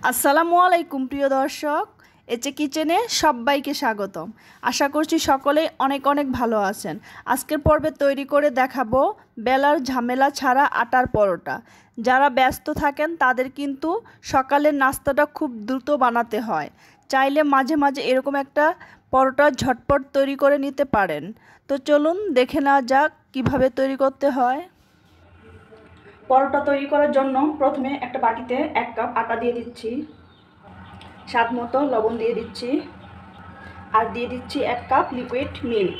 আসসালামু আলাইকুম প্রিয় দর্শক, এচে কিচেনে সবাইকে স্বাগতম। আশা করছি সকলেই অনেক অনেক ভালো আছেন। আজকের পর্বে তৈরি করে দেখাবো বেলার ঝামেলা ছাড়া আটার পরোটা। যারা ব্যস্ত থাকেন তাদের কিন্তু সকালের নাস্তাটা খুব দ্রুত বানাতে হয়। চাইলে মাঝে মাঝে এরকম একটা পরোটা ঝটপট তৈরি করে নিতে পারেন। তো চলুন দেখে নেওয়া যাক কিভাবে তৈরি করতে হয়। পরোটা তৈরি করার জন্য প্রথমে একটা বাটিতে 1 কাপ আটা দিয়ে দিচ্ছি, স্বাদ মতো লবণ দিয়ে দিচ্ছি, আর দিয়ে দিচ্ছি 1 কাপ লিকুইড মিল্ক।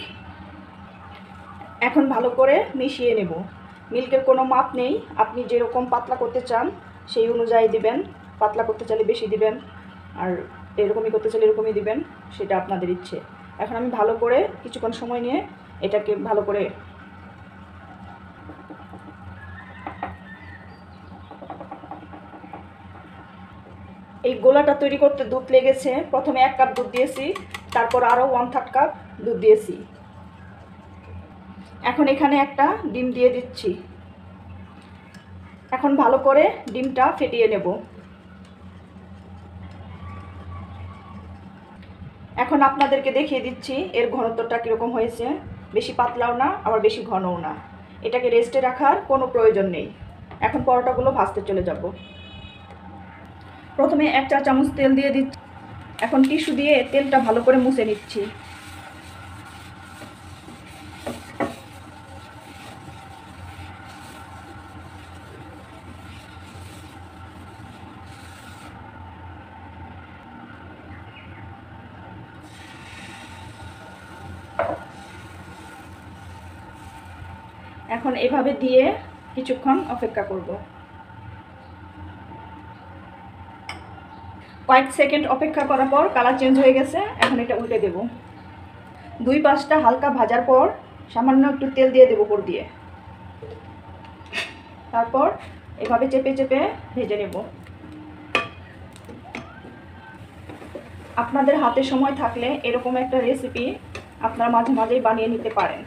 এখন ভালো করে মিশিয়ে নেব। মিল্কের কোনো মাপ নেই, আপনি যেরকম পাতলা করতে চান সেই অনুযায়ী দিবেন। পাতলা করতে চাইলে বেশি দিবেন, আর এরকমই করতে চাইলে এরকমই দিবেন, সেটা আপনাদের ইচ্ছে। এখন আমি ভালো করে কিছুক্ষণ সময় নিয়ে এটাকে ভালো করে এই গোলাটা তৈরি করতে দুধ লেগেছে। প্রথমে 1 কাপ দুধ দিয়েছি, তারপর আরও 1/3 কাপ দুধ দিয়েছি। এখন এখানে একটা ডিম দিয়ে দিচ্ছি। এখন ভালো করে ডিমটা ফেটিয়ে নেব। এখন আপনাদেরকে দেখিয়ে দিচ্ছি এর ঘনত্বটা কীরকম হয়েছে। বেশি পাতলাও না, আবার বেশি ঘনও না। এটাকে রেস্টে রাখার কোনো প্রয়োজন নেই। এখন পরোটাগুলো ভাজতে চলে যাব। প্রথমে 1 চা চামচ তেল দিয়ে দিচ্ছি। এখন টিস্যু দিয়ে তেলটা ভালো করে মুছে নিচ্ছি। এখন এভাবে দিয়ে কিছুক্ষণ অপেক্ষা করব। কয়েক সেকেন্ড অপেক্ষা করার পর কালার চেঞ্জ হয়ে গেছে। এখন এটা উল্টে দেব। 2 পাশটা হালকা ভাজার পর সামান্য একটু তেল দিয়ে দেব উপর দিয়ে। তারপর এভাবে চেপে চেপে ভেজে নেব। আপনাদের হাতে সময় থাকলে এরকম একটা রেসিপি আপনারা মাঝে মাঝেই বানিয়ে নিতে পারেন।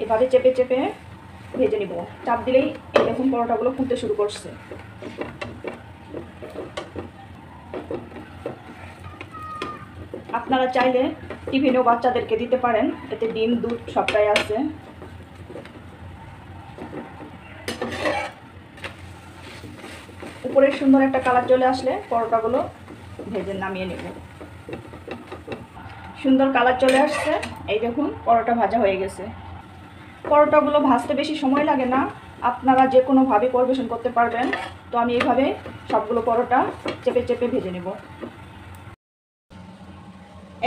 এভাবে চেপে চেপে ভেজে নেব। চাপ দিলেই এই দেখুন পরোটাগুলো ফুলতে শুরু করছে। আপনারা চাইলে টিফিনেও বাচ্চাদেরকে দিতে পারেন, এতে ডিম দুধ সবটাই আছে। উপরে সুন্দর একটা কালার চলে আসলে পরোটাগুলো ভেজে নামিয়ে নেব। সুন্দর কালার চলে আসছে, এই দেখুন পরোটা ভাজা হয়ে গেছে। পরোটাগুলো ভাজতে বেশি সময় লাগে না, আপনারা যে কোনোভাবে পরিবেশন করতে পারবেন। তো আমি এইভাবে সবগুলো পরোটা চেপে চেপে ভেজে নেব।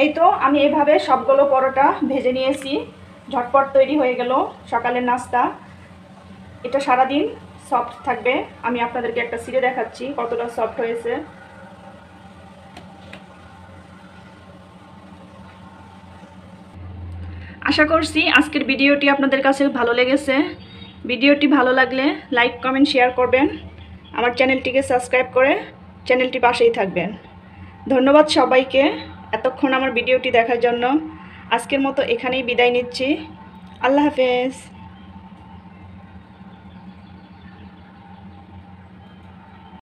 এই তো আমি এইভাবে সবগুলো পরোটা ভেজে নিয়েছি। ঝটপট তৈরি হয়ে গেল সকালের নাস্তা। এটা সারাদিন সফট থাকবে। আমি আপনাদেরকে একটা ছিঁড়ে দেখাচ্ছি কতটা সফট হয়েছে। আশা করছি আজকের ভিডিওটি আপনাদের কাছে ভালো লেগেছে। ভিডিওটি ভালো লাগলে লাইক কমেন্ট শেয়ার করবেন। আমার চ্যানেলটিকে সাবস্ক্রাইব করে চ্যানেলটি পাশেই থাকবেন। ধন্যবাদ সবাইকে এতক্ষণ আমার ভিডিওটি দেখার জন্য। আজকের মতো এখানেই বিদায় নিচ্ছি। আল্লাহ হাফেজ।